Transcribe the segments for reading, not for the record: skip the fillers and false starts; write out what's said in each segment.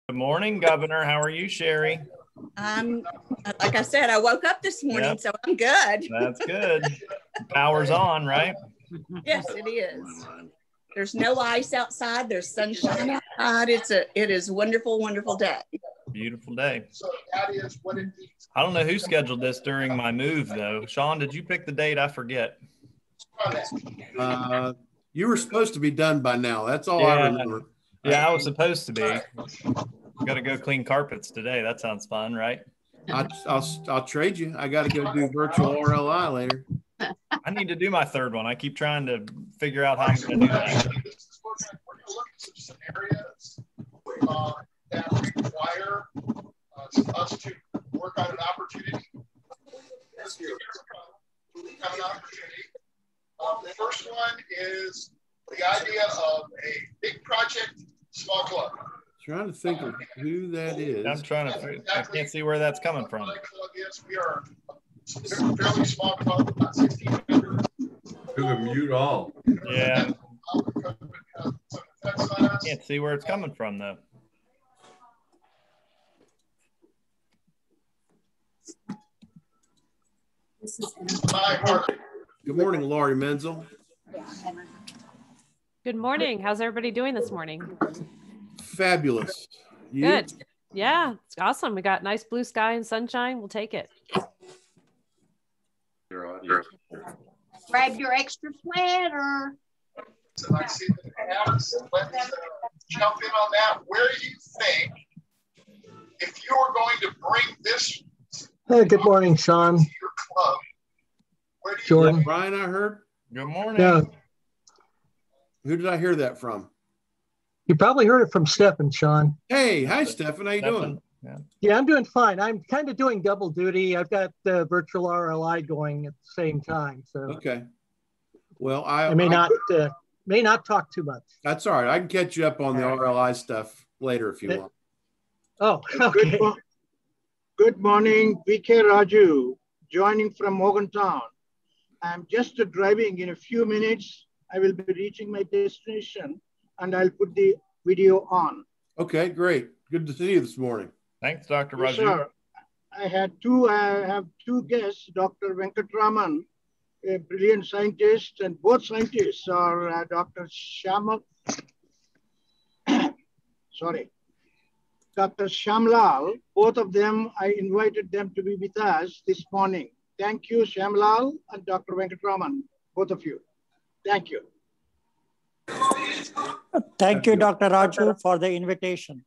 Good morning, Governor. How are you, Sherry? Like I said, I woke up this morning, yep. So I'm good. That's good. Power's on, right? Yes, it is. There's no ice outside. There's sunshine outside. It is a wonderful, wonderful day. Beautiful day. So that is what it means. I don't know who scheduled this during my move, though. Sean, did you pick the date? I forget. You were supposed to be done by now. That's all I remember. Yeah, I was supposed to be. Got to go clean carpets today. That sounds fun, right? I'll trade you. I got to go do virtual RLI later. I need to do my third one. I keep trying to figure out how I'm going to do that. We're going to look at some scenarios that require us to work on an opportunity. The first one is the idea of a big project, small club. Trying to think of who that is. I'm trying to. I can't see where that's coming from. We are a fairly small club, about 16 members. You can mute all. Yeah. Can't see where it's coming from though. Good morning, Laurie Menzel. Good morning. How's everybody doing this morning? Fabulous. You? Good. Yeah, it's awesome. We got nice blue sky and sunshine. We'll take it. Grab your extra sweater. So I see that let's jump in on that. Where do you think, if you were going to bring this? Hey, good morning, Sean. Your club, where do you Jordan. Brian, I heard. Good morning. Yeah. Who did I hear that from? You probably heard it from Stefan, Sean. Hey, hi, Stefan. How you doing? Yeah, I'm doing fine. I'm kind of doing double duty. I've got the virtual RLI going at the same time. So okay. Well, I may not talk too much. That's all right. I can catch you up on the RLI stuff later if you want. Oh, okay. Good morning, VK Raju, joining from Morgantown. I'm just driving. In a few minutes. I will be reaching my destination, and I'll put the video on. Okay, great. Good to see you this morning. Thanks, Dr. Raju. Yes, sir. I have two guests, Dr. Venkatraman, a brilliant scientist, and both scientists are Dr. Dr. Shamlal. Both of them, I invited them to be with us this morning. Thank you, Shamlal and Dr. Venkatraman, both of you. Thank you. Thank you, Dr. Raju, for the invitation.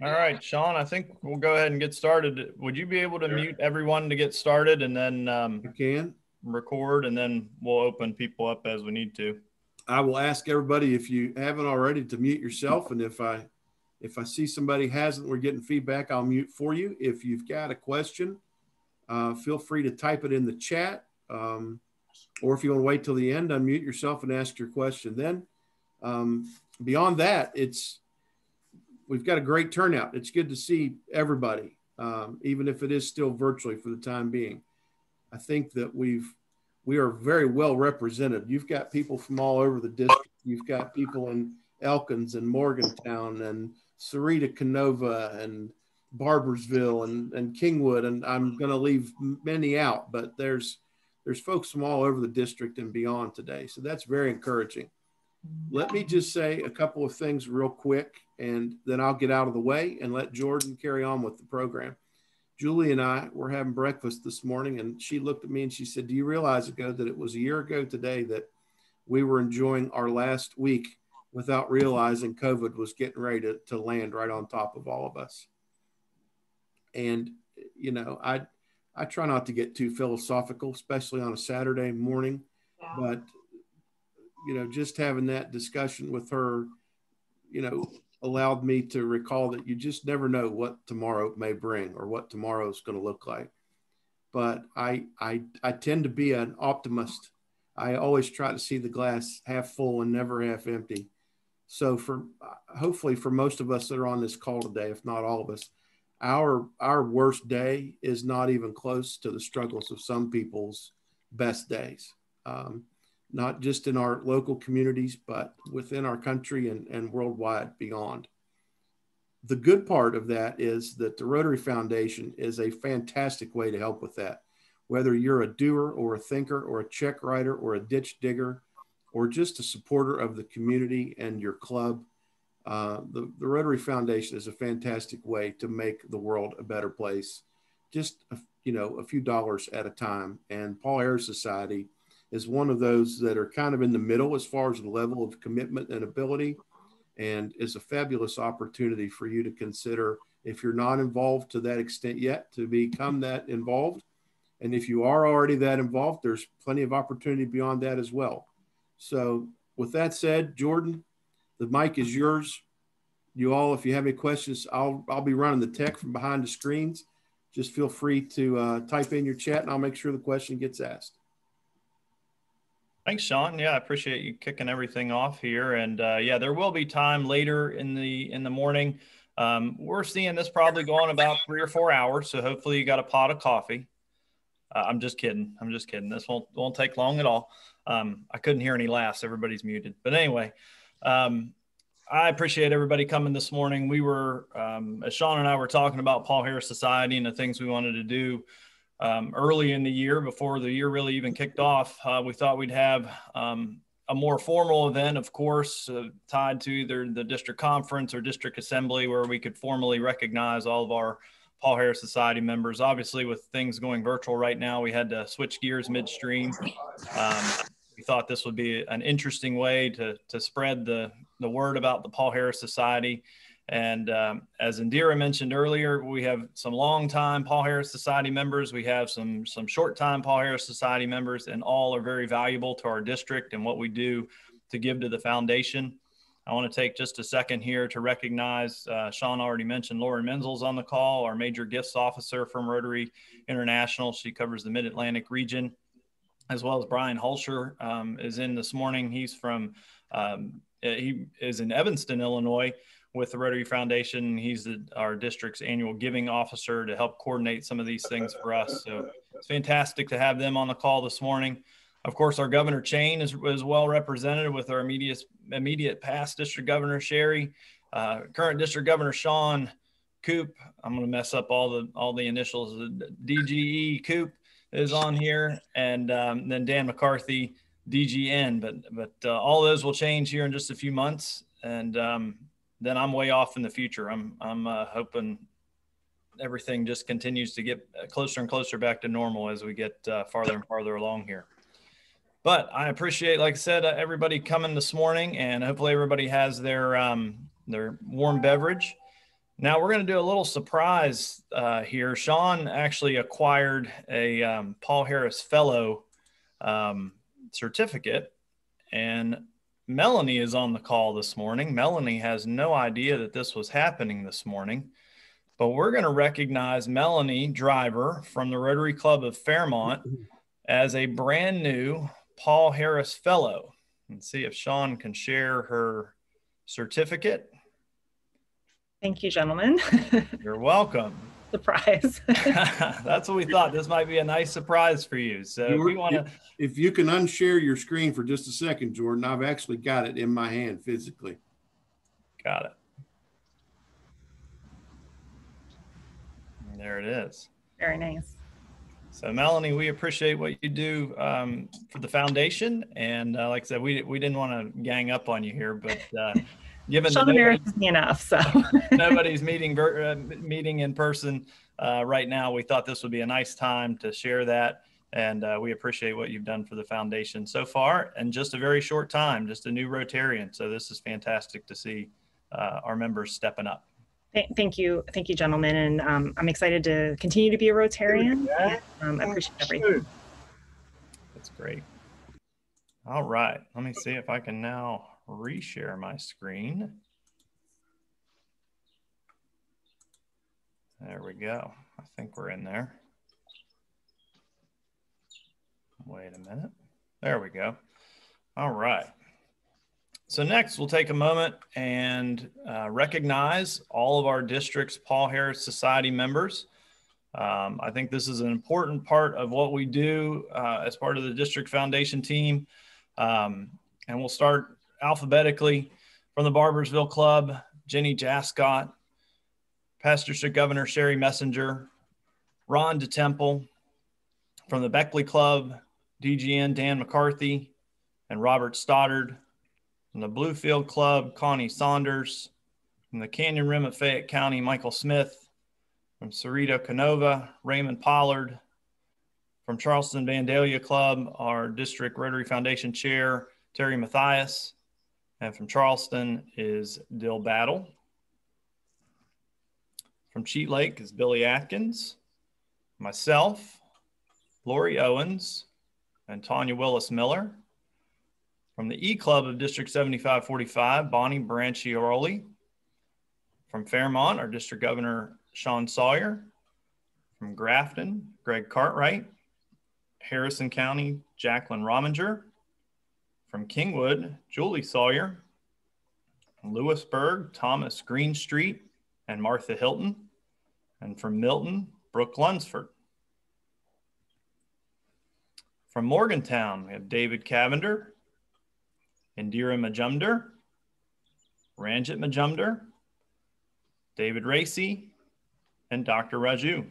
All right, Sean, I think we'll go ahead and get started. Would you be able to mute everyone to get started and then you can record, and then we'll open people up as we need to? I will ask everybody, if you haven't already, to mute yourself. And if I see somebody hasn't, we're getting feedback, I'll mute for you. If you've got a question, feel free to type it in the chat. Or if you want to wait till the end, unmute yourself and ask your question. Then beyond that, we've got a great turnout. It's good to see everybody, even if it is still virtually for the time being. I think that we are very well represented. You've got people from all over the district. You've got people in Elkins and Morgantown and Sarita Canova and Barbersville and Kingwood, and I'm going to leave many out, but there's folks from all over the district and beyond today. So that's very encouraging. Let me just say a couple of things real quick, and then I'll get out of the way and let Jordan carry on with the program. Julie and I were having breakfast this morning, and she looked at me and she said, do you realize that it was a year ago today that we were enjoying our last week without realizing COVID was getting ready to land right on top of all of us? And, you know, I try not to get too philosophical, especially on a Saturday morning, but, you know, just having that discussion with her, you know, allowed me to recall that you just never know what tomorrow may bring or what tomorrow is going to look like. But I tend to be an optimist. I always try to see the glass half full and never half empty. So hopefully for most of us that are on this call today, if not all of us, our worst day is not even close to the struggles of some people's best days. not just in our local communities, but within our country and worldwide beyond. The good part of that is that the Rotary Foundation is a fantastic way to help with that. Whether you're a doer or a thinker or a check writer or a ditch digger or just a supporter of the community and your club, the Rotary Foundation is a fantastic way to make the world a better place, just a few dollars at a time. And Paul Harris Society is one of those that are kind of in the middle as far as the level of commitment and ability, and is a fabulous opportunity for you to consider, if you're not involved to that extent yet, to become that involved. And if you are already that involved, there's plenty of opportunity beyond that as well. So with that said, Jordan, the mic is yours. You all, if you have any questions, I'll be running the tech from behind the screens. Just feel free to type in your chat and I'll make sure the question gets asked. Thanks, Sean. Yeah, I appreciate you kicking everything off here. And yeah, there will be time later in the morning. We're seeing this probably go on about 3 or 4 hours. So hopefully you got a pot of coffee. I'm just kidding. I'm just kidding. This won't take long at all. I couldn't hear any laughs. Everybody's muted. But anyway, I appreciate everybody coming this morning. We were, as Sean and I were talking about Paul Harris Society and the things we wanted to do early in the year, before the year really even kicked off, we thought we'd have a more formal event, of course, tied to either the district conference or district assembly, where we could formally recognize all of our Paul Harris Society members. Obviously, with things going virtual right now, we had to switch gears midstream. We thought this would be an interesting way to spread the word about the Paul Harris Society. And as Indira mentioned earlier, we have some longtime Paul Harris Society members. We have some short-time Paul Harris Society members, and all are very valuable to our district and what we do to give to the foundation. I want to take just a second here to recognize, Sean already mentioned Lauren Menzel's on the call, our major gifts officer from Rotary International. She covers the Mid-Atlantic region, as well as Brian Hulsher is in this morning. He's from, he is in Evanston, Illinois, with the Rotary Foundation. He's our district's annual giving officer to help coordinate some of these things for us. So it's fantastic to have them on the call this morning. Of course, our Governor Chain is well represented with our immediate past District Governor Sherry, current District Governor Sean Coop. I'm going to mess up all the initials. DGE Coop is on here, and then Dan McCarthy, DGN. But all those will change here in just a few months, and then I'm way off in the future. I'm hoping everything just continues to get closer and closer back to normal as we get farther and farther along here. But I appreciate, like I said, everybody coming this morning, and hopefully everybody has their warm beverage. Now we're going to do a little surprise here. Sean actually acquired a Paul Harris Fellow certificate, and Melanie is on the call this morning. Melanie has no idea that this was happening this morning, but we're going to recognize Melanie Driver from the Rotary Club of Fairmont as a brand new Paul Harris Fellow, and see if Sean can share her certificate. Thank you, gentlemen. You're welcome. Surprise. That's what we thought. This might be a nice surprise for you. So if you can unshare your screen for just a second, Jordan, I've actually got it in my hand physically. Got it. And there it is. Very nice. So Melanie, we appreciate what you do for the foundation. And like I said, we didn't want to gang up on you here, but given Sean embarrasses me enough, so nobody's meeting in person right now, we thought this would be a nice time to share that. And we appreciate what you've done for the foundation so far, and just a very short time, just a new Rotarian. So this is fantastic to see our members stepping up. Thank you, gentlemen, and I'm excited to continue to be a Rotarian. And, I appreciate everything. That's great. All right, let me see if I can now reshare my screen. There we go. I think we're in there. Wait a minute. There we go. All right. So next, we'll take a moment and recognize all of our district's Paul Harris Society members. I think this is an important part of what we do as part of the District Foundation team. And we'll start alphabetically from the Barbersville Club, Jenny Jascott, Pastor Governor Sherry Messenger, Ron DeTemple. From the Beckley Club, DGN Dan McCarthy and Robert Stoddard. From the Bluefield Club, Connie Saunders. From the Canyon Rim of Fayette County, Michael Smith. From Cerrito Canova, Raymond Pollard. From Charleston Vandalia Club, our District Rotary Foundation Chair, Terry Mathias. And from Charleston is Dill Battle. From Cheat Lake is Billy Atkins. Myself, Lori Owens, and Tanya Willis Miller. From the E Club of District 7545, Bonnie Branchioli. From Fairmont, our District Governor, Sean Sawyer. From Grafton, Greg Cartwright. Harrison County, Jacqueline Rominger. From Kingwood, Julie Sawyer. From Lewisburg, Thomas Greenstreet and Martha Hilton. And from Milton, Brooke Lunsford. From Morgantown, we have David Cavender, Indira Majumdar, Ranjit Majumdar, David Racy, and Dr. Raju.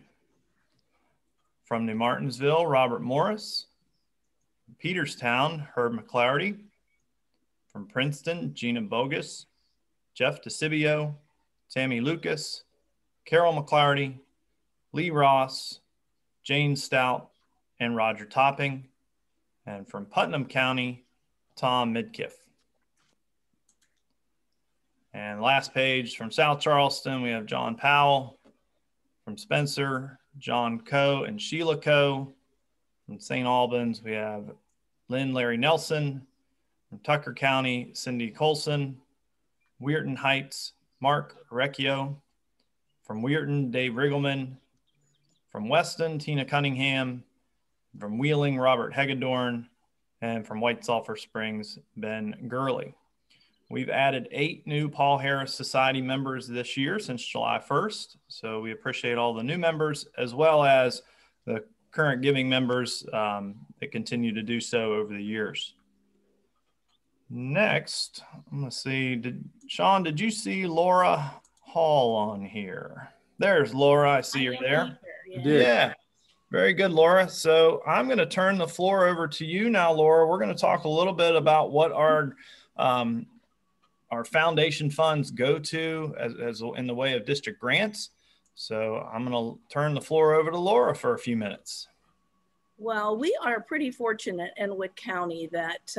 From New Martinsville, Robert Morris. Peterstown, Herb McClarty. From Princeton, Gina Bogus, Jeff DeCibio, Tammy Lucas, Carol McClarty, Lee Ross, Jane Stout, and Roger Topping. And from Putnam County, Tom Midkiff. And last page from South Charleston, we have John Powell. From Spencer, John Coe and Sheila Coe. From St. Albans, we have Lynn Larry Nelson. From Tucker County, Cindy Colson. Weirton Heights, Mark Recchio. From Weirton, Dave Riggleman. From Weston, Tina Cunningham. From Wheeling, Robert Hagedorn. And from White Sulphur Springs, Ben Gurley. We've added 8 new Paul Harris Society members this year since July 1st. So we appreciate all the new members as well as the current giving members that continue to do so over the years. Next, I'm gonna see, Sean, did you see Laura Hall on here? There's Laura, I see her there. Yeah, very good, Laura. So I'm gonna turn the floor over to you now, Laura. We're gonna talk a little bit about what our foundation funds go to as in the way of district grants. So I'm gonna turn the floor over to Laura for a few minutes. Well, we are pretty fortunate in Wood County that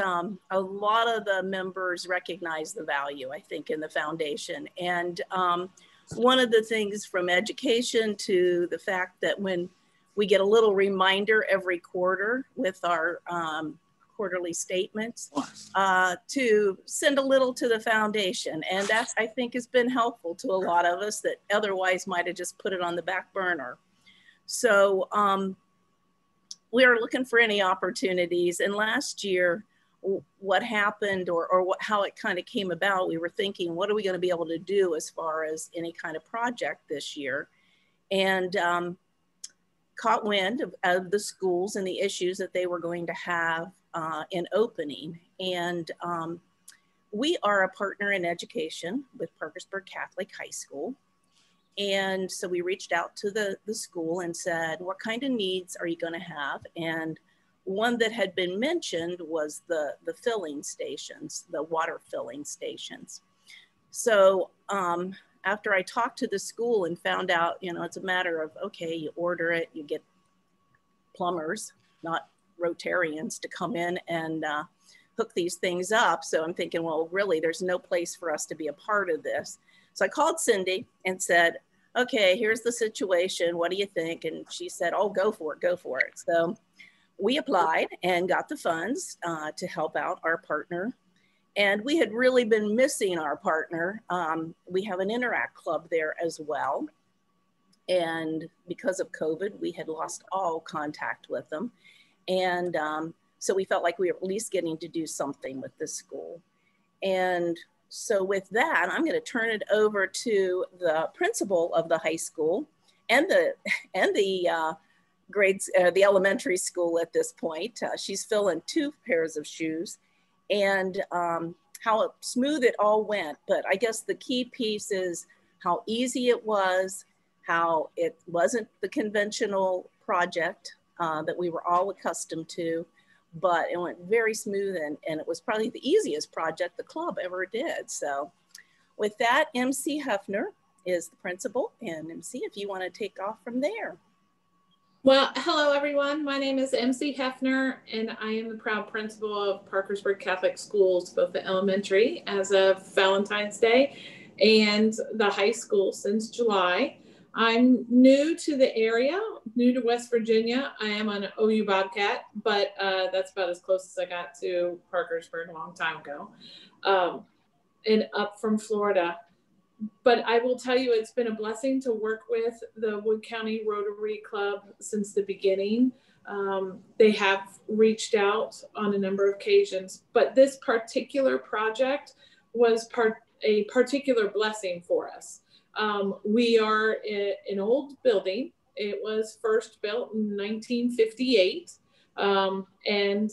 a lot of the members recognize the value, I think, in the foundation. And one of the things from education to the fact that when we get a little reminder every quarter with our quarterly statements to send a little to the foundation. And that, I think, has been helpful to a lot of us that otherwise might have just put it on the back burner. So we are looking for any opportunities. And last year, what happened or how it kind of came about, we were thinking, what are we going to be able to do as far as any kind of project this year? And caught wind of the schools and the issues that they were going to have in opening. And we are a partner in education with Parkersburg Catholic High School. And so we reached out to the school and said, what kind of needs are you going to have? And one that had been mentioned was the filling stations, the water filling stations. So after I talked to the school and found out, you know, it's a matter of, okay, you order it, you get plumbers, not Rotarians, to come in and hook these things up. So I'm thinking, well, really, there's no place for us to be a part of this. So I called Cindy and said, okay, here's the situation. What do you think? And she said, oh, go for it, go for it. So we applied and got the funds to help out our partner. And we had really been missing our partner. We have an Interact Club there as well. And because of COVID, we had lost all contact with them. And so we felt like we were at least getting to do something with this school. And so with that, I'm going to turn it over to the principal of the high school and the grades, the elementary school at this point. She's filling 2 pairs of shoes. and how smooth it all went. But I guess the key piece is how easy it was, how it wasn't the conventional project that we were all accustomed to, but it went very smooth, and it was probably the easiest project the club ever did. So with that, MC Hefner is the principal, and MC, if you want to take off from there. Well, hello everyone. My name is MC Hefner, and I am the proud principal of Parkersburg Catholic Schools, both the elementary as of Valentine's Day and the high school since July. I'm new to the area, new to West Virginia. I am an OU Bobcat, but that's about as close as I got to Parkersburg a long time ago, and up from Florida. But I will tell you, it's been a blessing to work with the Wood County Rotary Club since the beginning. They have reached out on a number of occasions, but this particular project was a particular blessing for us. We are in an old building. It was first built in 1958 and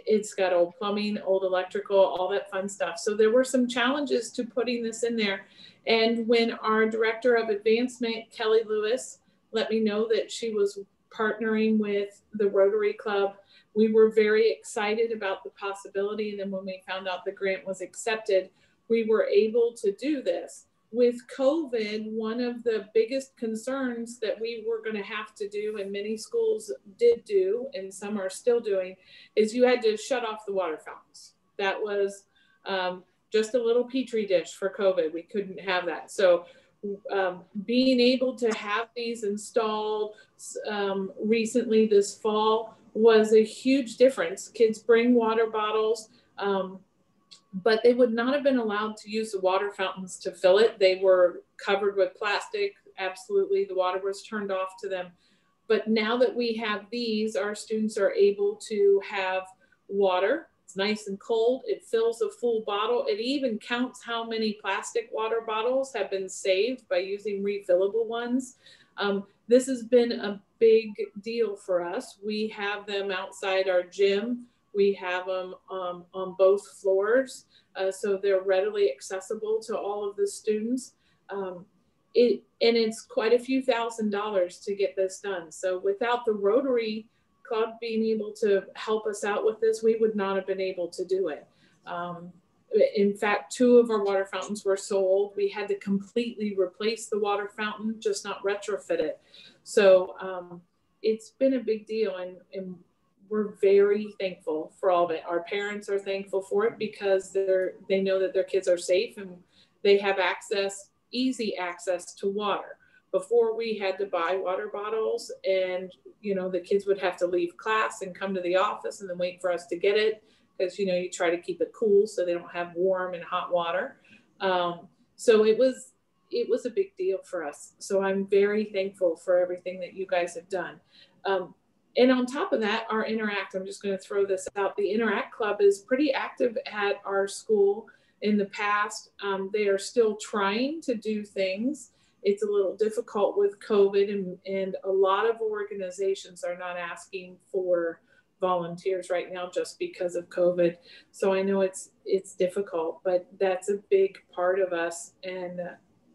it's got old plumbing, old electrical, all that fun stuff. So there were some challenges to putting this in there. And when our director of advancement, Kelly Lewis, let me know that she was partnering with the Rotary Club, we were very excited about the possibility. And then when we found out the grant was accepted, we were able to do this. With COVID, one of the biggest concerns that we were going to have to do, and many schools did do, and some are still doing, is you had to shut off the water fountains. That was just a little petri dish for COVID. We couldn't have that. So being able to have these installed recently this fall was a huge difference. Kids bring water bottles, but they would not have been allowed to use the water fountains to fill it. They were covered with plastic. Absolutely, the water was turned off to them. But now that we have these, our students are able to have water. It's nice and cold. It fills a full bottle. It even counts how many plastic water bottles have been saved by using refillable ones. This has been a big deal for us. We have them outside our gym. We have them on both floors, so they're readily accessible to all of the students. And it's quite a few $1,000s to get this done. So without the Rotary Club being able to help us out with this, we would not have been able to do it. In fact, 2 of our water fountains were so old, we had to completely replace the water fountain, just not retrofit it. So it's been a big deal, and we're very thankful for all of it. Our parents are thankful for it because they know that their kids are safe and they have access, easy access to water. Before, we had to buy water bottles, and the kids would have to leave class and come to the office and then wait for us to get it, because you try to keep it cool so they don't have warm and hot water. So it was a big deal for us. So I'm very thankful for everything that you guys have done. And on top of that, our Interact, I'm just going to throw this out. The Interact Club is pretty active at our school in the past. They are still trying to do things. It's a little difficult with COVID, and a lot of organizations are not asking for volunteers right now just because of COVID. So I know it's difficult, but that's a big part of us. And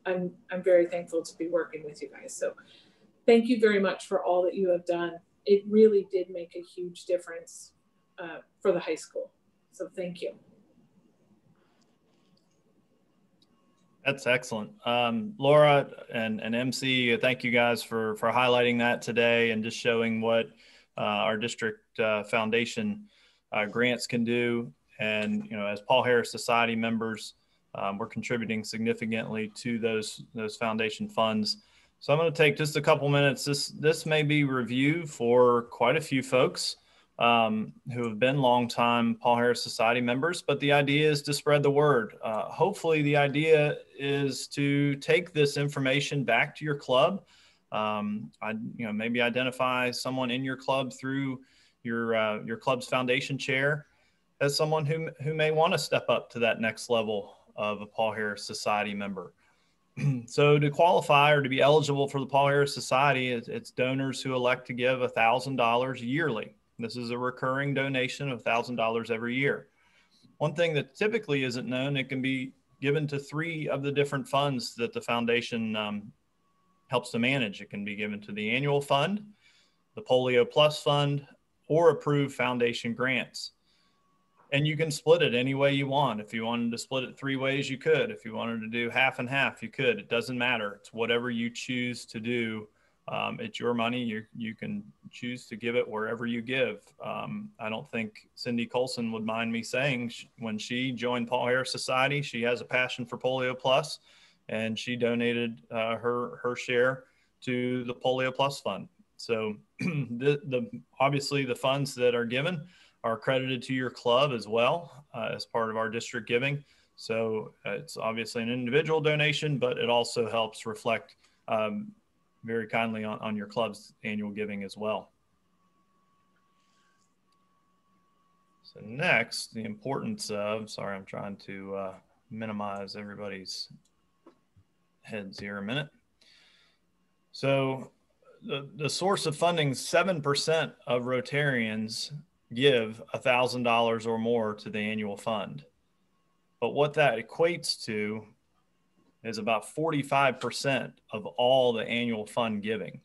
I'm very thankful to be working with you guys. So thank you very much for all that you have done. It really did make a huge difference for the high school. So thank you. That's excellent. Laura and MC, thank you guys for highlighting that today and just showing what our district foundation grants can do. And, as Paul Harris Society members, we're contributing significantly to those foundation funds. So I'm going to take just a couple minutes. This may be review for quite a few folks who have been longtime Paul Harris Society members, but the idea is to spread the word. Hopefully the idea is to take this information back to your club. Maybe identify someone in your club through your club's foundation chair as someone who may want to step up to that next level of a Paul Harris Society member. So to qualify or to be eligible for the Paul Harris Society, it's donors who elect to give $1,000 yearly. This is a recurring donation of $1,000 every year. One thing that typically isn't known, it can be given to 3 of the different funds that the foundation helps to manage. It can be given to the annual fund, the Polio Plus fund, or approved foundation grants. And you can split it any way you want. If you wanted to split it 3 ways, you could. If you wanted to do half and half, you could. It doesn't matter. It's whatever you choose to do. It's your money. You can choose to give it wherever you give. I don't think Cindy Colson would mind me saying when she joined Paul Harris Society, she has a passion for Polio Plus, and she donated her share to the Polio Plus Fund. So obviously the funds that are given are credited to your club as well as part of our district giving. So it's obviously an individual donation, but it also helps reflect very kindly on your club's annual giving as well. So next, the importance of, sorry, I'm trying to minimize everybody's heads here a minute. So the source of funding, 7% of Rotarians give $1,000 or more to the annual fund. But what that equates to is about 45% of all the annual fund giving.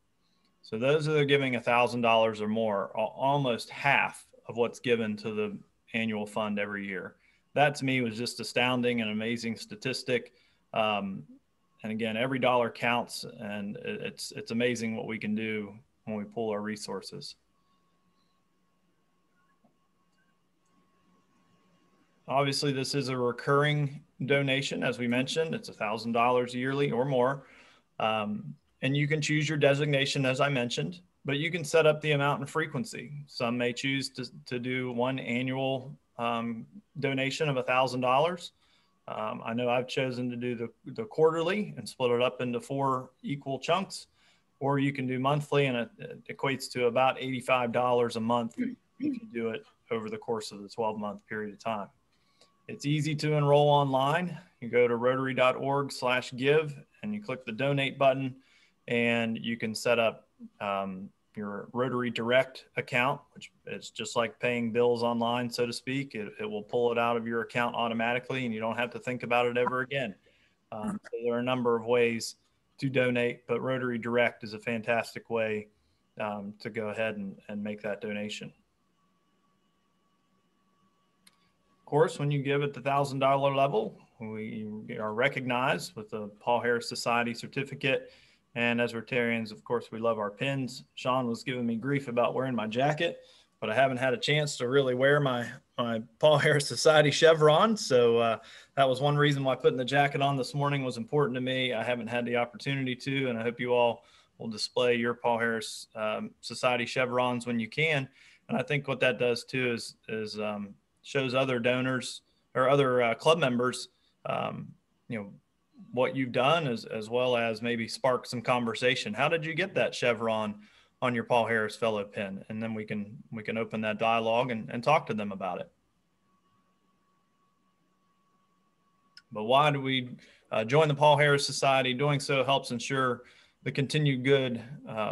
So those that are giving $1,000 or more are almost half of what's given to the annual fund every year. That to me was just astounding and amazing statistic. And again, every dollar counts, and it's amazing what we can do when we pool our resources. Obviously, this is a recurring donation. As we mentioned, it's $1,000 yearly or more. And you can choose your designation, as I mentioned, but you can set up the amount and frequency. Some may choose to do one annual donation of $1,000. I know I've chosen to do the quarterly and split it up into 4 equal chunks, or you can do monthly, and it equates to about $85 a month if you do it over the course of the 12-month period of time. It's easy to enroll online. You go to rotary.org/give and you click the donate button, and you can set up your Rotary Direct account, which is just like paying bills online, so to speak. It will pull it out of your account automatically, and you don't have to think about it ever again. So there are a number of ways to donate, but Rotary Direct is a fantastic way to go ahead and make that donation. Of course, when you give at the $1,000 level, we are recognized with the Paul Harris Society certificate. And as Rotarians, of course, we love our pins. Sean was giving me grief about wearing my jacket, but I haven't had a chance to really wear my Paul Harris Society chevron. So that was one reason why putting the jacket on this morning was important to me. I haven't had the opportunity to, and I hope you all will display your Paul Harris Society chevrons when you can. And I think what that does too is shows other donors or other club members, what you've done, as well as maybe spark some conversation. How did you get that chevron on your Paul Harris Fellow pin? And then we can open that dialogue and talk to them about it. But why do we join the Paul Harris Society? Doing so helps ensure the continued good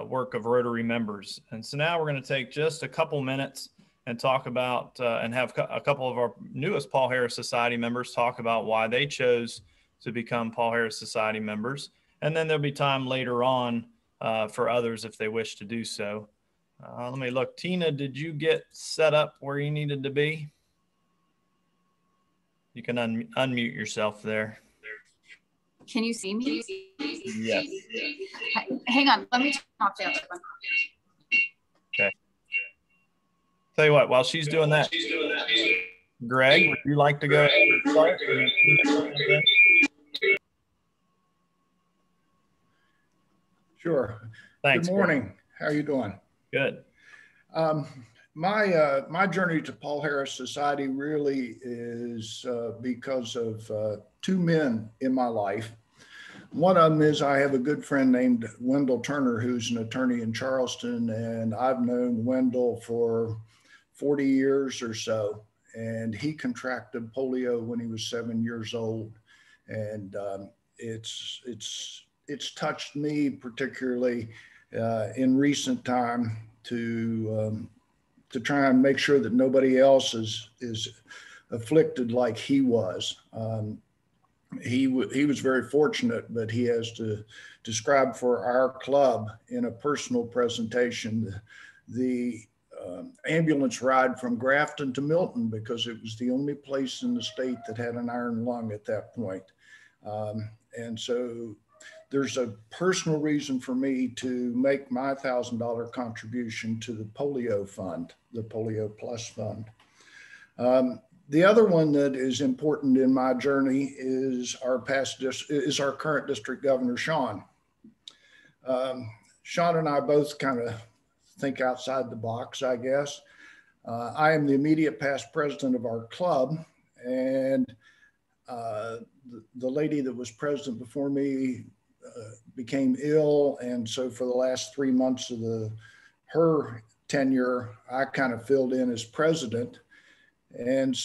work of Rotary members. And so now we're going to take just a couple minutes and talk about and have a couple of our newest Paul Harris Society members talk about why they chose to become Paul Harris Society members. And then there'll be time later on for others if they wish to do so. Let me look. Tina, did you get set up where you needed to be? You can unmute yourself there. Can you see me? Yes. Hang on, let me turn off the other one. Okay. Tell you what, while she's doing that, Greg, would you like to go ahead and start? Sure. Thanks. Good morning. How are you doing? Good. My journey to Paul Harris Society really is because of 2 men in my life. One of them is I have a good friend named Wendell Turner, who's an attorney in Charleston, and I've known Wendell for 40 years or so. And he contracted polio when he was 7 years old, and it's touched me particularly in recent time to to try and make sure that nobody else is afflicted like he was. He was very fortunate, but he has to describe for our club in a personal presentation the ambulance ride from Grafton to Milton, because it was the only place in the state that had an iron lung at that point. And so there's a personal reason for me to make my $1,000 contribution to the polio fund, the Polio Plus fund. The other one that is important in my journey is our current district governor, Sean. Sean and I both kind of think outside the box, I guess. I am the immediate past president of our club, and the lady that was president before me became ill, and so for the last 3 months of her tenure, I kind of filled in as president. And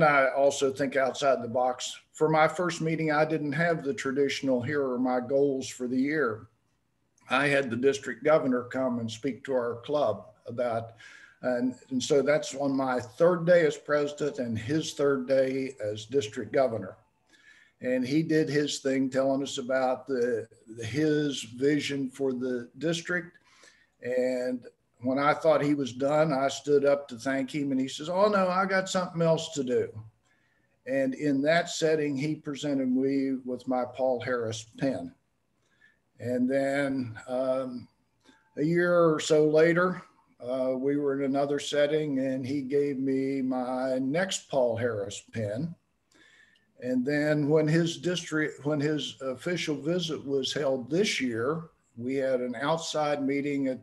I also think outside the box. For my first meeting, I didn't have the traditional, here are my goals for the year. I had the district governor come and speak to our club about, and so that's on my third day as president and his third day as district governor. And he did his thing, telling us about his vision for the district. And when I thought he was done, I stood up to thank him, and he says, "Oh no, I got something else to do." And in that setting, he presented me with my Paul Harris pen. And then a year or so later, we were in another setting, and he gave me my next Paul Harris pen. And then when his official visit was held this year, we had an outside meeting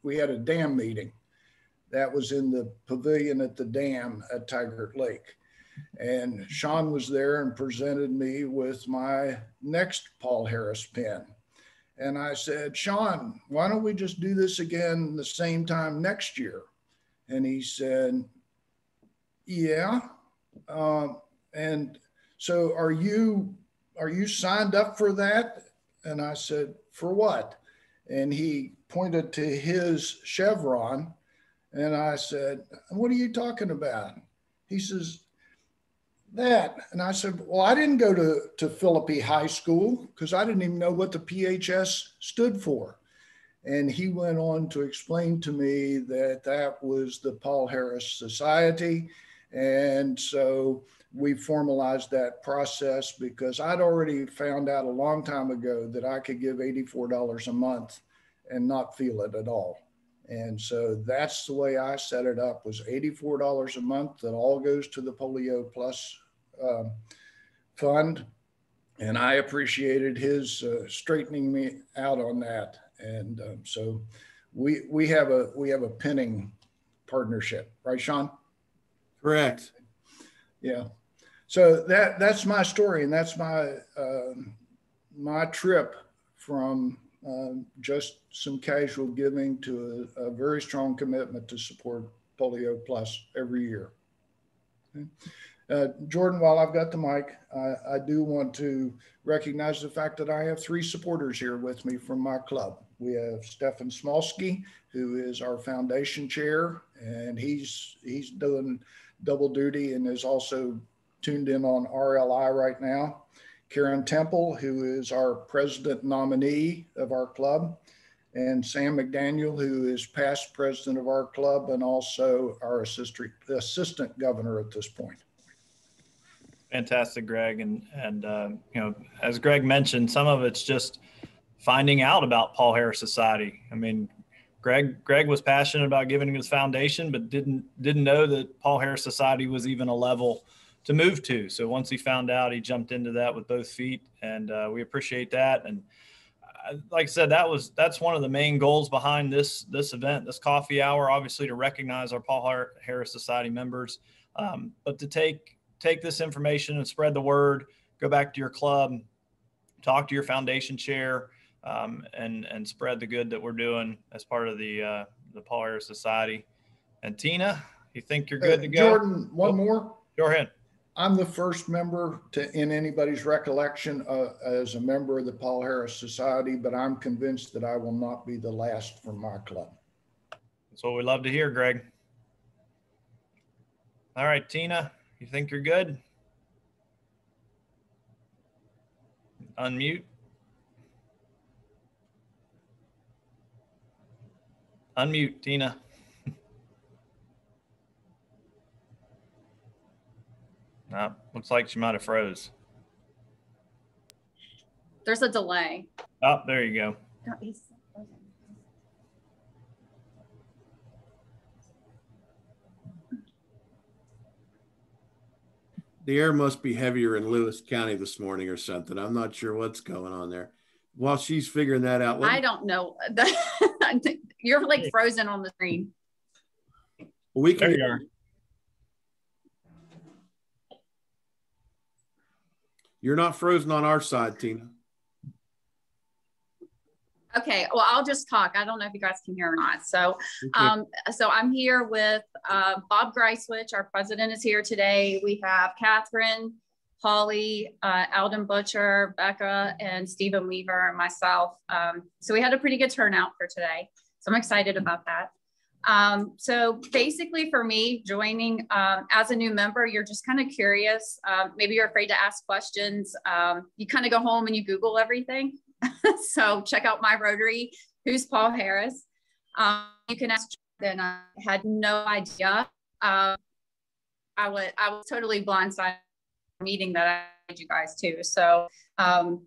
we had a dam meeting that was in the pavilion at the dam at Tigert Lake. And Sean was there and presented me with my next Paul Harris pen. And I said, "Sean, why don't we just do this again the same time next year?" And he said, "Yeah. And so are you signed up for that?" And I said, "For what?" And he pointed to his chevron. And I said, "What are you talking about?" He says, "That." And I said, "Well, I didn't go to Philippi High School because I didn't even know what the PHS stood for." And he went on to explain to me that that was the Paul Harris Society. And so we formalized that process because I'd already found out a long time ago that I could give $84 a month and not feel it at all. And so that's the way I set it up, was $84 a month that all goes to the Polio Plus fund. And I appreciated his straightening me out on that. And so we have a pinning partnership, right, Sean? Correct. Yeah. So that's my story, and that's my my trip from just some casual giving to a very strong commitment to support Polio Plus every year. Okay. Jordan, while I've got the mic, I do want to recognize the fact that I have 3 supporters here with me from my club. We have Stefan Smolsky, who is our foundation chair, and he's doing double duty and is also tuned in on RLI right now. Karen Temple, who is our president nominee of our club, and Sam McDaniel, who is past president of our club and also our assistant governor at this point. Fantastic, Greg. And you know, as Greg mentioned, some of it's just finding out about Paul Harris Society. I mean, Greg was passionate about giving his foundation, but didn't know that Paul Harris Society was even a level to move to. So once he found out, he jumped into that with both feet, and we appreciate that. And like I said, that's one of the main goals behind this event, this coffee hour, obviously to recognize our Paul Harris Society members, but to take this information and spread the word, go back to your club, talk to your foundation chair, and spread the good that we're doing as part of the Paul Harris Society. And Tina, you think you're good to go? Jordan, one more. Go ahead. I'm the first member in anybody's recollection as a member of the Paul Harris Society, but I'm convinced that I will not be the last from my club. That's what we love to hear, Greg. All right, Tina, you think you're good? Unmute. Unmute, Tina. No, looks like she might have froze. There's a delay. Oh, there you go. The air must be heavier in Lewis County this morning or something. I'm not sure what's going on there. While she's figuring that out, I don't know. You're like frozen on the screen. We can. There you are. You're not frozen on our side, Tina. Okay, well, I'll just talk. I don't know if you guys can hear or not. So, so I'm here with Bob Greiswich. Our president is here today. We have Catherine, Holly, Alden Butcher, Becca, and Stephen Weaver, and myself. So we had a pretty good turnout for today. So I'm excited about that. So basically for me, joining as a new member, you're just kind of curious. Maybe you're afraid to ask questions. You kind of go home and you Google everything. So check out my Rotary, who's Paul Harris. You can ask, and I had no idea. I was totally blindsided meeting that I had you guys too. So and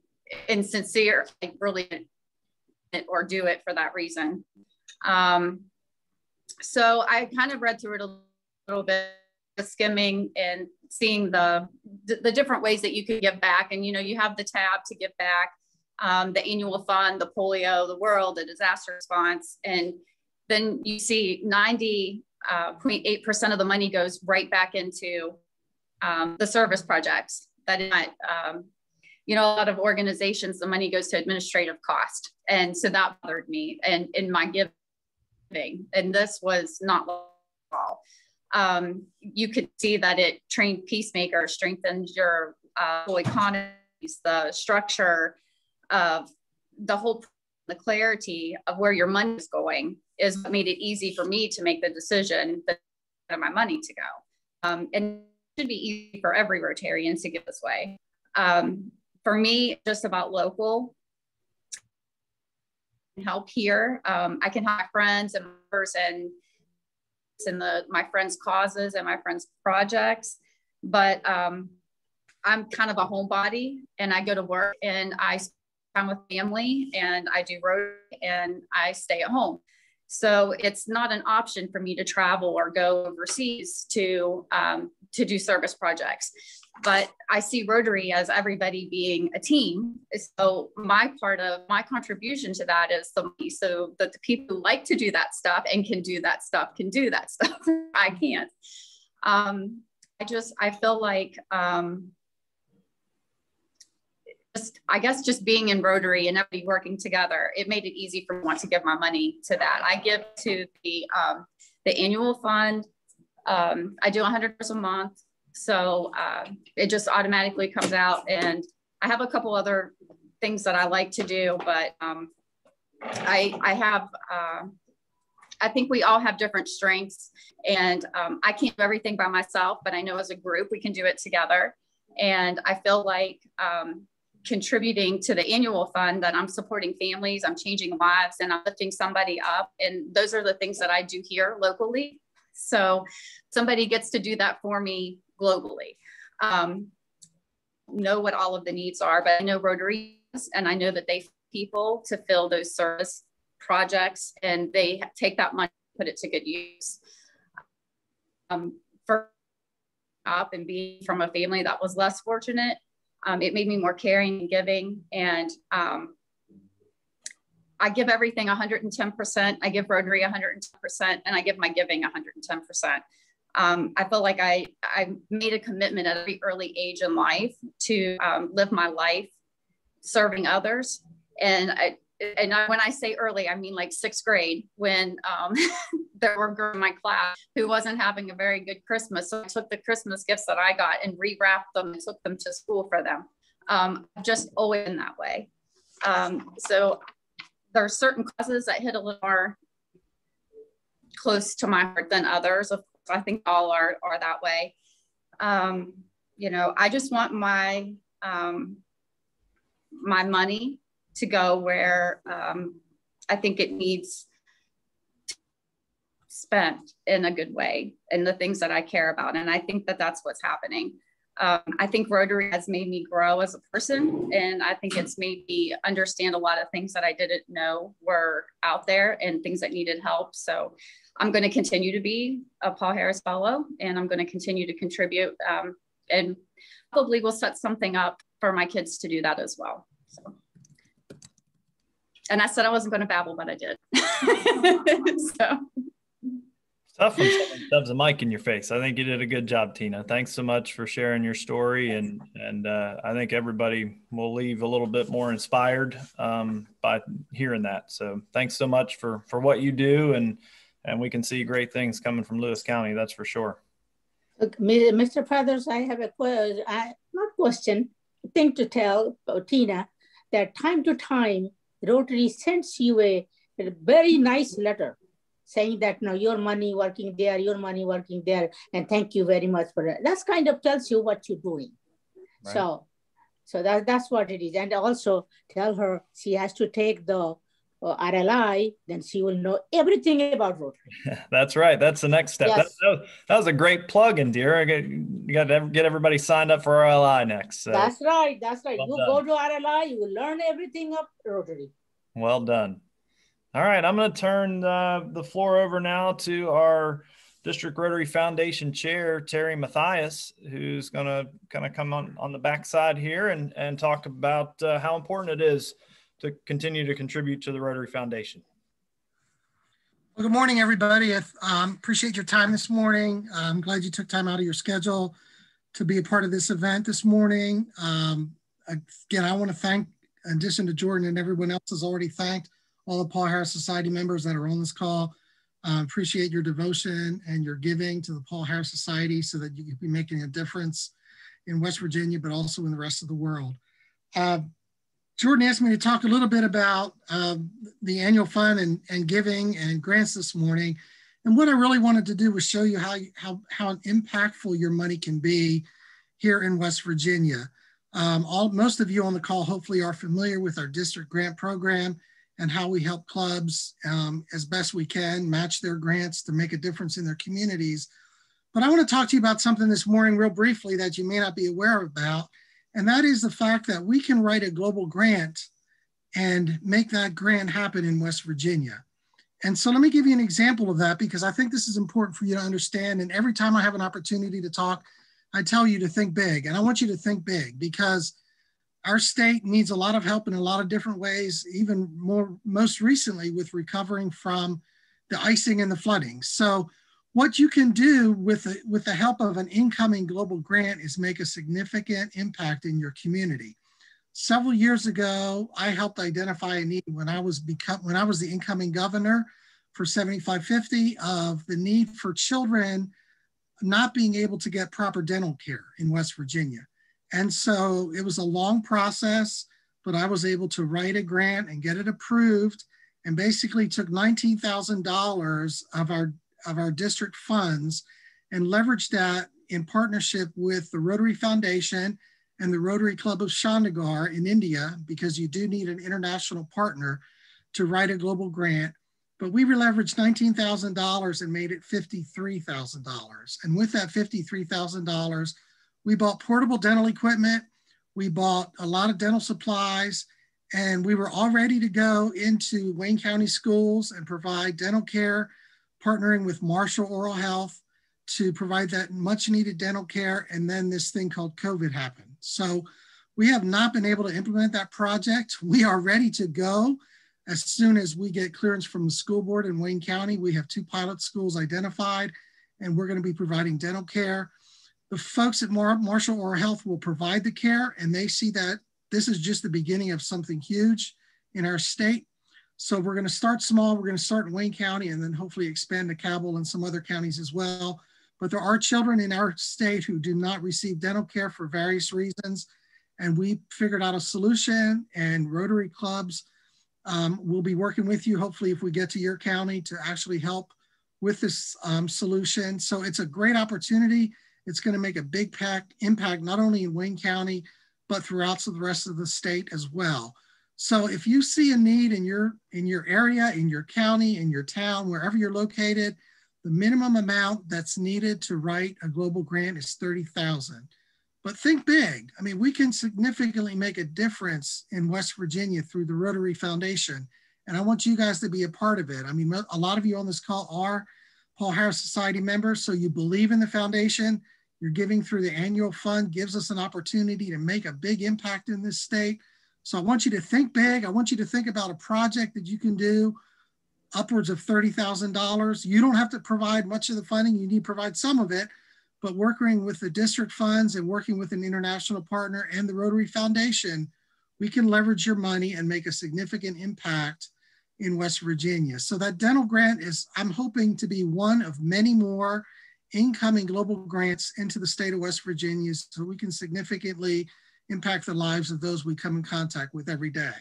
sincere, I really didn't or do it for that reason. So I kind of read through it a little bit, skimming and seeing the different ways that you can give back. And, you know, you have the tab to give back, the annual fund, the polio, the world, the disaster response. And then you see 90.8% of the money goes right back into the service projects. That is not, you know, a lot of organizations, the money goes to administrative cost. And so that bothered me and in my giving. And this was not all. You could see that it trained peacemakers, strengthened your whole economies, the structure of the whole, the clarity of where your money is going is what made it easy for me to make the decision that my money to go. And it should be easy for every Rotarian to give this way. For me, just about local help here. I can have my friends and members and my friends' causes and my friends' projects, but I'm kind of a homebody and I go to work and I spend time with family and I do Rotary and I stay at home. So it's not an option for me to travel or go overseas to do service projects. But I see Rotary as everybody being a team. So my part of my contribution to that is the money, so that the people who like to do that stuff and can do that stuff can do that stuff. I can't. I feel like I guess just being in Rotary and everybody working together, it made it easy for me to want to give my money to that. I give to the annual fund. I do $100 a month. So it just automatically comes out, and I have a couple other things that I like to do, but I think we all have different strengths, and I can't do everything by myself, but I know as a group we can do it together. And I feel like contributing to the annual fund, that I'm supporting families, I'm changing lives, and I'm lifting somebody up. And those are the things that I do here locally. So somebody gets to do that for me globally. Know what all of the needs are, but I know Rotary is, and I know that they people to fill those service projects, and they take that money, put it to good use. For up and being from a family that was less fortunate, it made me more caring and giving. And I give everything 110%. I give Rotary 110%, and I give my giving 110%. I feel like I made a commitment at a very early age in life to live my life serving others. And when I say early, I mean like 6th grade, when there were girls in my class who wasn't having a very good Christmas. So I took the Christmas gifts that I got and rewrapped them and took them to school for them. I've just always been that way. So there are certain causes that hit a little more close to my heart than others. Of course, I think all are that way. You know, I just want my my money to go where I think it needs spent in a good way and the things that I care about. And I think that that's what's happening. I think Rotary has made me grow as a person, and I think it's made me understand a lot of things that I didn't know were out there and things that needed help. So I'm going to continue to be a Paul Harris Fellow, and I'm going to continue to contribute, and probably will set something up for my kids to do that as well. So. And I said I wasn't going to babble, but I did. So. Tough when someone shoves a mic in your face. I think you did a good job, Tina. Thanks so much for sharing your story. And I think everybody will leave a little bit more inspired by hearing that. So thanks so much for what you do. And we can see great things coming from Lewis County. That's for sure. Mr. Feathers, I have a thing to tell Tina, that time to time, Rotary sends you a very nice letter saying that, no, your money working there, your money working there, and thank you very much for that. That's kind of tells you what you're doing. Right. So that's what it is. And also tell her she has to take the RLI, then she will know everything about Rotary. That's right. That's the next step. Yes. That was a great plug in, dear. You got to get everybody signed up for RLI next. So. That's right. That's right. Well you done. Go to RLI, you will learn everything of Rotary. Well done. All right, I'm going to turn the floor over now to our District Rotary Foundation Chair, Terry Mathias, who's going to kind of come on the backside here and talk about how important it is to continue to contribute to the Rotary Foundation. Well, good morning, everybody. Appreciate your time this morning. I'm glad you took time out of your schedule to be a part of this event this morning. Again, I want to thank, in addition to Jordan and everyone else has already thanked, all the Paul Harris Society members that are on this call. Appreciate your devotion and your giving to the Paul Harris Society so that you can be making a difference in West Virginia, but also in the rest of the world. Jordan asked me to talk a little bit about the annual fund and giving and grants this morning. And what I really wanted to do was show you how impactful your money can be here in West Virginia. Most of you on the call hopefully are familiar with our district grant program and how we help clubs as best we can match their grants to make a difference in their communities. But I want to talk to you about something this morning real briefly that you may not be aware about, and that is the fact that we can write a global grant and make that grant happen in West Virginia. And so let me give you an example of that, because I think this is important for you to understand. And every time I have an opportunity to talk, I tell you to think big. And I want you to think big because our state needs a lot of help in a lot of different ways, even most recently with recovering from the icing and the flooding. So what you can do with the help of an incoming global grant is make a significant impact in your community. Several years ago, I helped identify a need when I was the incoming governor for 7550 of the need for children not being able to get proper dental care in West Virginia. And so it was a long process, but I was able to write a grant and get it approved, and basically took $19,000 of our district funds and leveraged that in partnership with the Rotary Foundation and the Rotary Club of Chandigarh in India, because you do need an international partner to write a global grant. But we leveraged $19,000 and made it $53,000. And with that $53,000, we bought portable dental equipment, we bought a lot of dental supplies, and we were all ready to go into Wayne County schools and provide dental care, partnering with Marshall Oral Health to provide that much needed dental care. And then this thing called COVID happened. So we have not been able to implement that project. We are ready to go as soon as we get clearance from the school board in Wayne County. We have 2 pilot schools identified, and we're going to be providing dental care. The folks at Marshall Oral Health will provide the care, and they see that this is just the beginning of something huge in our state. So we're going to start small. We're going to start in Wayne County and then hopefully expand to Cabell and some other counties as well. But there are children in our state who do not receive dental care for various reasons. And we figured out a solution, and Rotary clubs will be working with you, hopefully if we get to your county, to actually help with this solution. So it's a great opportunity. It's going to make a big impact, not only in Wayne County, but throughout the rest of the state as well. So if you see a need in your area, in your county, in your town, wherever you're located, the minimum amount that's needed to write a global grant is $30,000. But think big. I mean, we can significantly make a difference in West Virginia through the Rotary Foundation. And I want you guys to be a part of it. I mean, a lot of you on this call are Paul Harris Society members, so you believe in the foundation. You're giving through the annual fund, gives us an opportunity to make a big impact in this state. So I want you to think big. I want you to think about a project that you can do upwards of $30,000. You don't have to provide much of the funding. You need to provide some of it, but working with the district funds and working with an international partner and the Rotary Foundation, we can leverage your money and make a significant impact in West Virginia. So that dental grant is, I'm hoping to be one of many more incoming global grants into the state of West Virginia so we can significantly impact the lives of those we come in contact with every day.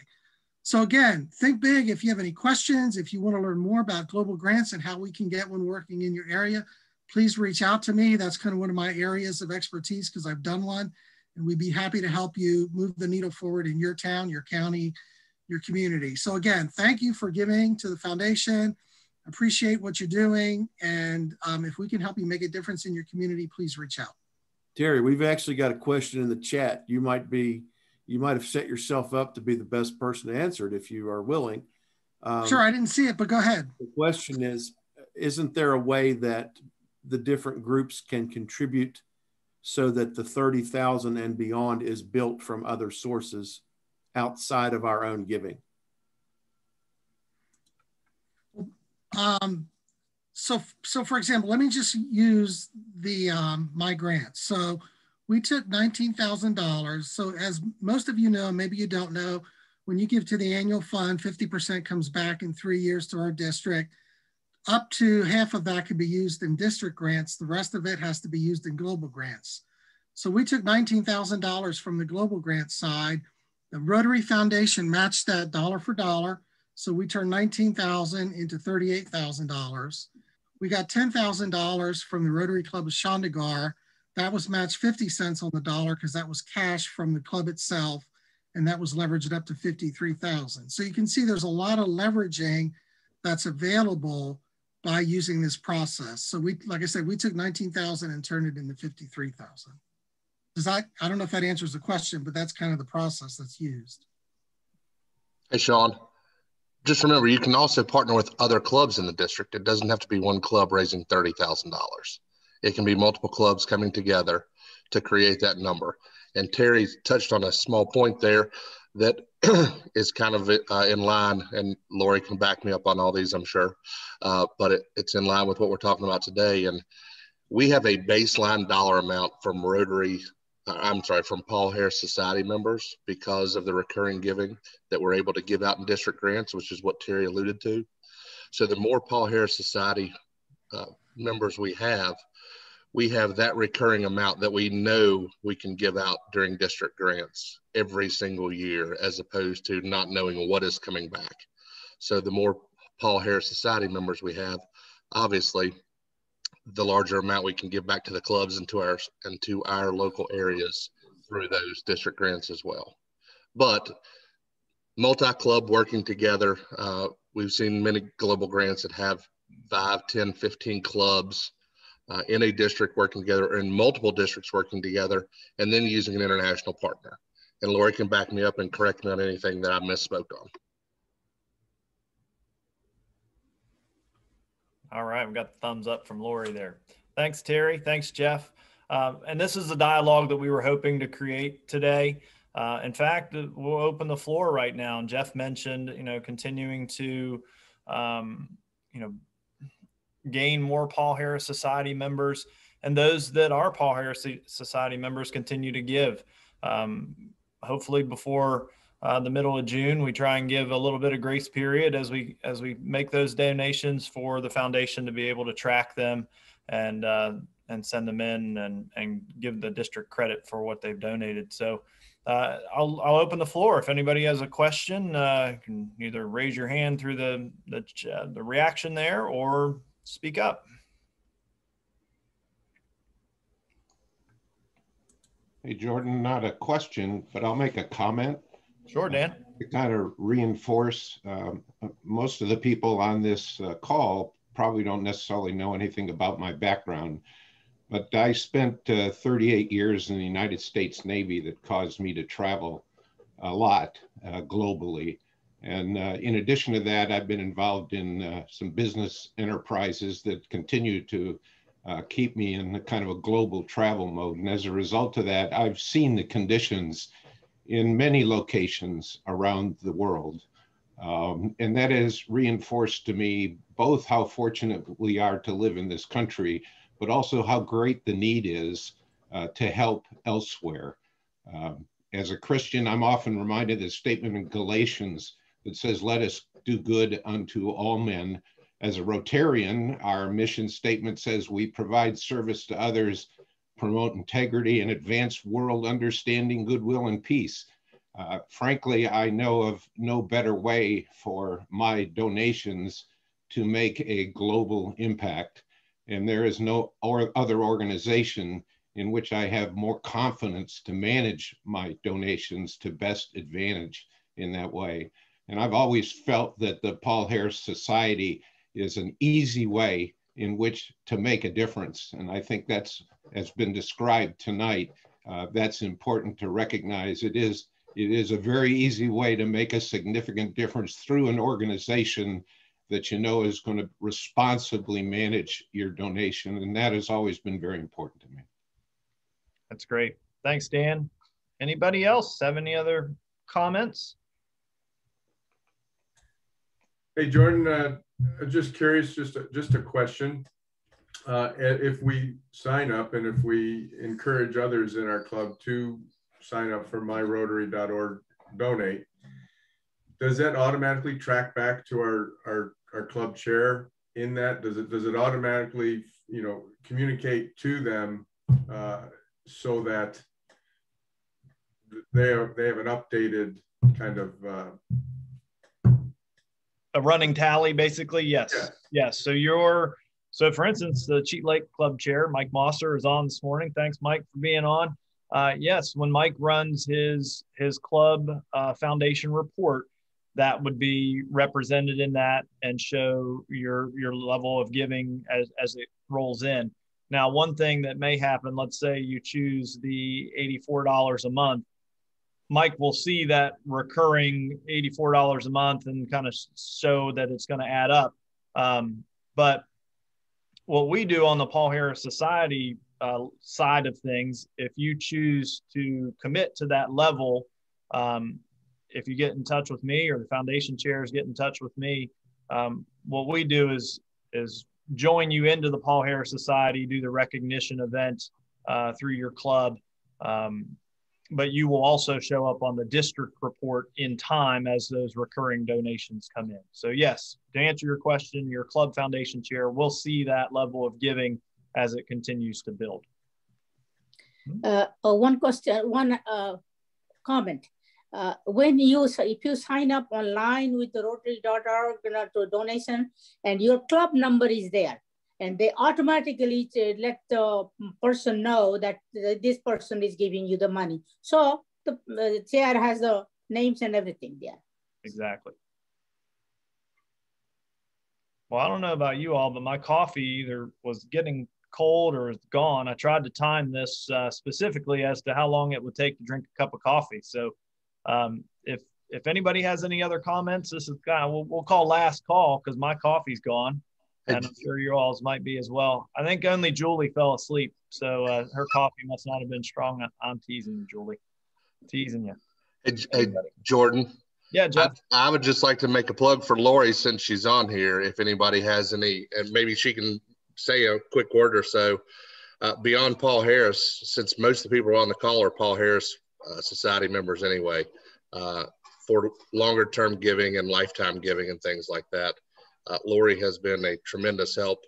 So again, think big. If you have any questions, if you want to learn more about global grants and how we can get one working in your area, please reach out to me. That's kind of one of my areas of expertise because I've done one, and we'd be happy to help you move the needle forward in your town, your county, your community. So again, thank you for giving to the foundation. Appreciate what you're doing. And if we can help you make a difference in your community, please reach out. Terry, we've actually got a question in the chat. You might have set yourself up to be the best person to answer it if you are willing. Sure, I didn't see it, but go ahead. The question is, isn't there a way that the different groups can contribute so that the 30,000 and beyond is built from other sources outside of our own giving? So for example, let me just use the my grant. So we took $19,000. So as most of you know, maybe you don't know, when you give to the annual fund, 50% comes back in 3 years to our district. Up to half of that could be used in district grants. The rest of it has to be used in global grants. So we took $19,000 from the global grant side. The Rotary Foundation matched that dollar for dollar. So we turned $19,000 into $38,000. We got $10,000 from the Rotary Club of Chandigarh. That was matched 50 cents on the dollar because that was cash from the club itself. And that was leveraged up to 53,000. So you can see there's a lot of leveraging that's available by using this process. So we, like I said, we took 19,000 and turned it into 53,000. I don't know if that answers the question, but that's kind of the process that's used. Hey, Sean, just remember, you can also partner with other clubs in the district. It doesn't have to be one club raising $30,000. It can be multiple clubs coming together to create that number. And Terry touched on a small point there that is kind of in line, and Lori can back me up on all these, I'm sure, but it's in line with what we're talking about today. And we have a baseline dollar amount from from Paul Harris Society members because of the recurring giving that we're able to give out in district grants, which is what Terry alluded to. So the more Paul Harris Society members we have that recurring amount that we know we can give out during district grants every single year, as opposed to not knowing what is coming back. So the more Paul Harris Society members we have, obviously, the larger amount we can give back to the clubs and to our local areas through those district grants as well. But multi-club working together, we've seen many global grants that have 5, 10, 15 clubs in a district working together, and multiple districts working together, and then using an international partner. And Lori can back me up and correct me on anything that I misspoke on. All right, we got the thumbs up from Lori there. Thanks, Terry. Thanks, Jeff. And this is the dialogue that we were hoping to create today. In fact, we'll open the floor right now. And Jeff mentioned, continuing to, gain more Paul Harris Society members, and those that are Paul Harris Society members continue to give. Hopefully before the middle of June, we try and give a little bit of grace period as we make those donations for the foundation to be able to track them and send them in and give the district credit for what they've donated. So I'll open the floor. If anybody has a question, you can either raise your hand through the reaction there, or speak up. Hey, Jordan, not a question, but I'll make a comment. Sure, Dan. To kind of reinforce, most of the people on this call probably don't necessarily know anything about my background, but I spent 38 years in the United States Navy that caused me to travel a lot globally. And in addition to that, I've been involved in some business enterprises that continue to keep me in kind of a global travel mode. And as a result of that, I've seen the conditions in many locations around the world. And that has reinforced to me both how fortunate we are to live in this country, but also how great the need is to help elsewhere. As a Christian, I'm often reminded of the statement in Galatians that says, let us do good unto all men. As a Rotarian, our mission statement says we provide service to others, promote integrity, and advance world understanding, goodwill, and peace. Frankly, I know of no better way for my donations to make a global impact. And there is no other organization in which I have more confidence to manage my donations to best advantage in that way. And I've always felt that the Paul Harris Society is an easy way in which to make a difference. And I think that's, as been described tonight, that's important to recognize. It is a very easy way to make a significant difference through an organization that you know is going to responsibly manage your donation. And that has always been very important to me. That's great. Thanks, Dan. Anybody else have any other comments? Hey, Jordan, just curious, just a question. If we sign up and if we encourage others in our club to sign up for myrotary.org donate, does that automatically track back to our club chair in that? Does it automatically, you know, communicate to them so that they have an updated kind of a running tally, basically? Yes. Yes. So for instance, the Cheat Lake Club chair, Mike Mosser, is on this morning. Thanks, Mike, for being on. Yes, when Mike runs his club foundation report, that would be represented in that and show your level of giving as it rolls in. Now, one thing that may happen, let's say you choose the $84 a month, Mike will see that recurring $84 a month and kind of show that it's going to add up. But what we do on the Paul Harris Society side of things, if you choose to commit to that level, if you get in touch with me or the foundation chairs get in touch with me, what we do is join you into the Paul Harris Society, do the recognition event through your club. But you will also show up on the district report in time as those recurring donations come in. So yes, to answer your question, your club foundation chair will see that level of giving as it continues to build. One question, one comment. If you sign up online with the Rotary.org to donation and your club number is there, and they automatically let the person know that this person is giving you the money. So the chair has the names and everything there. Exactly. Well, I don't know about you all, but my coffee either was getting cold or is gone. I tried to time this specifically as to how long it would take to drink a cup of coffee. So if anybody has any other comments, this is kind of, we'll call last call because my coffee's gone. And I'm sure your all's might be as well. I think only Julie fell asleep, so her coffee must not have been strong. I'm teasing you, Julie. Teasing you. Hey, Jordan. Yeah, Jeff. I would just like to make a plug for Lori since she's on here. If anybody has any, and maybe she can say a quick word or so. Beyond Paul Harris, since most of the people on the call are Paul Harris Society members anyway, for longer term giving and lifetime giving and things like that. Lori has been a tremendous help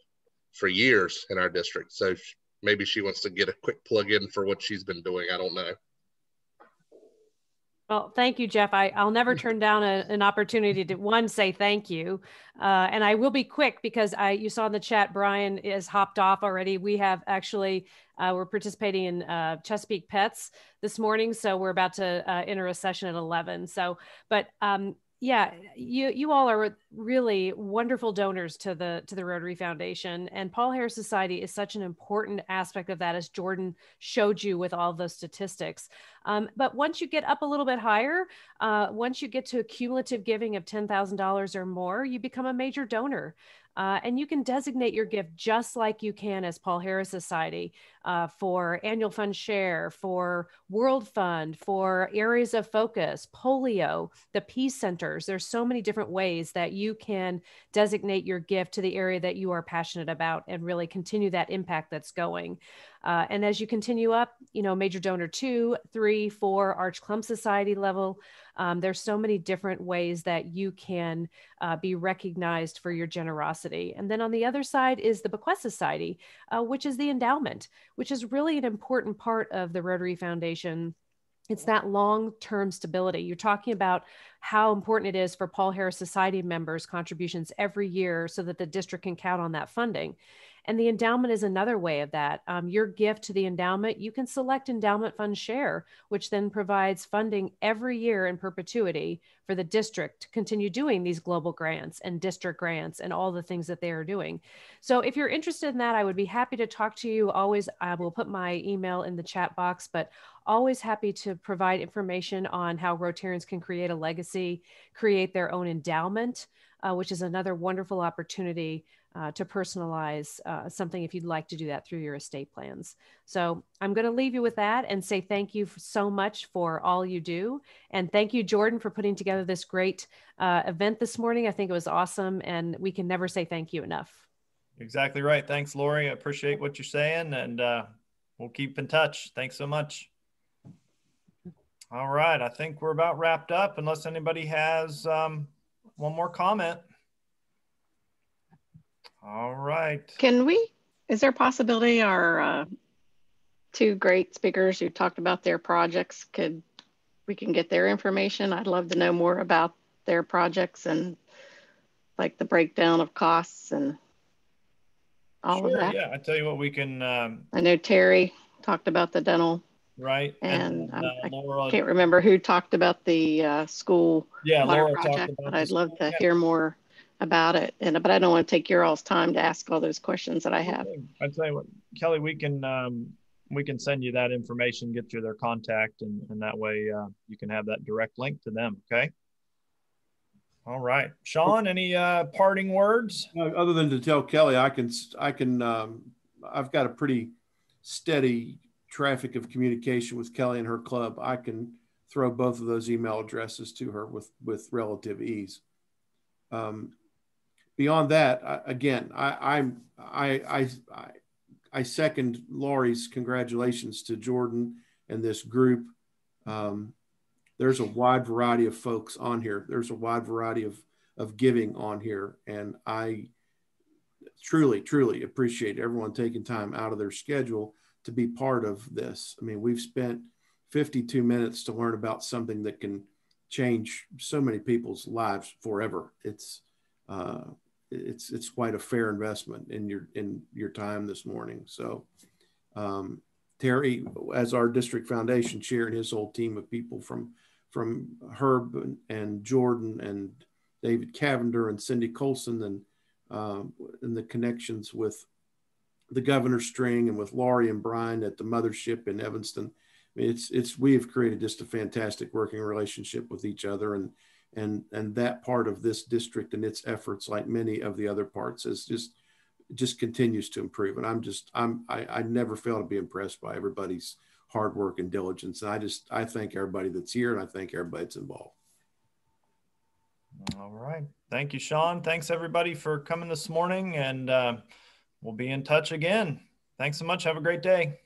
for years in our district. So maybe she wants to get a quick plug in for what she's been doing. I don't know. Well, thank you, Jeff. I'll never turn down an opportunity to say thank you. And I will be quick because you saw in the chat, Brian is hopped off already. We have actually, we're participating in Chesapeake Pets this morning. So we're about to enter a session at 11. So, but yeah, you all are really wonderful donors to the Rotary Foundation, and Paul Harris Society is such an important aspect of that, as Jordan showed you with all those statistics. But once you get up a little bit higher, once you get to a cumulative giving of $10,000 or more, you become a major donor. And you can designate your gift just like you can as Paul Harris Society for annual fund share, for World Fund, for areas of focus, polio, the peace centers. There's so many different ways that you can designate your gift to the area that you are passionate about and really continue that impact that's going. And as you continue up, major donor 2, 3, 4, Arch Clump Society level, there's so many different ways that you can be recognized for your generosity. And then on the other side is the Bequest Society, which is the endowment, which is really an important part of the Rotary Foundation. It's that long-term stability. You're talking about how important it is for Paul Harris Society members' contributions every year so that the district can count on that funding. And the endowment is another way of that. Your gift to the endowment, you can select endowment fund share, which then provides funding every year in perpetuity for the district to continue doing these global grants and district grants and all the things that they are doing. So if you're interested in that, I would be happy to talk to you. Always, I will put my email in the chat box, but always happy to provide information on how Rotarians can create a legacy, create their own endowment, which is another wonderful opportunity to personalize something if you'd like to do that through your estate plans. So I'm going to leave you with that and say thank you so much for all you do. And thank you, Jordan, for putting together this great event this morning. I think it was awesome, and we can never say thank you enough. Exactly right. Thanks, Lori. I appreciate what you're saying, and we'll keep in touch. Thanks so much. All right. I think we're about wrapped up unless anybody has one more comment. All right. Is there a possibility our two great speakers who talked about their projects, we can get their information? I'd love to know more about their projects and like the breakdown of costs and all of that. Yeah, I tell you what, we can. I know Terry talked about the dental. Right. And Laura, I can't remember who talked about the school Laura project, talked about but I'd love to hear more about it. But I don't want to take your all's time to ask all those questions that I have. I tell you what, Kelly, we can send you that information, get you their contact, and that way you can have that direct link to them. Okay. All right, Sean, any parting words? Other than to tell Kelly, I've got a pretty steady traffic of communication with Kelly and her club. I can throw both of those email addresses to her with relative ease. Beyond that, I second Laurie's congratulations to Jordan and this group. There's a wide variety of folks on here. There's a wide variety of giving on here. And I truly, truly appreciate everyone taking time out of their schedule to be part of this. I mean, we've spent 52 minutes to learn about something that can change so many people's lives forever. It's quite a fair investment in your time this morning. So Terry, as our district foundation chair, and his whole team of people from Herb and Jordan and David Cavender and Cindy Colson and the connections with the Governor String and with Laurie and Brian at the mothership in Evanston. I mean, we have created just a fantastic working relationship with each other, and that part of this district and its efforts, like many of the other parts, is just continues to improve. And I never fail to be impressed by everybody's hard work and diligence. And I thank everybody that's here, and I thank everybody that's involved. All right. Thank you, Sean. Thanks everybody for coming this morning, and we'll be in touch again. Thanks so much. Have a great day.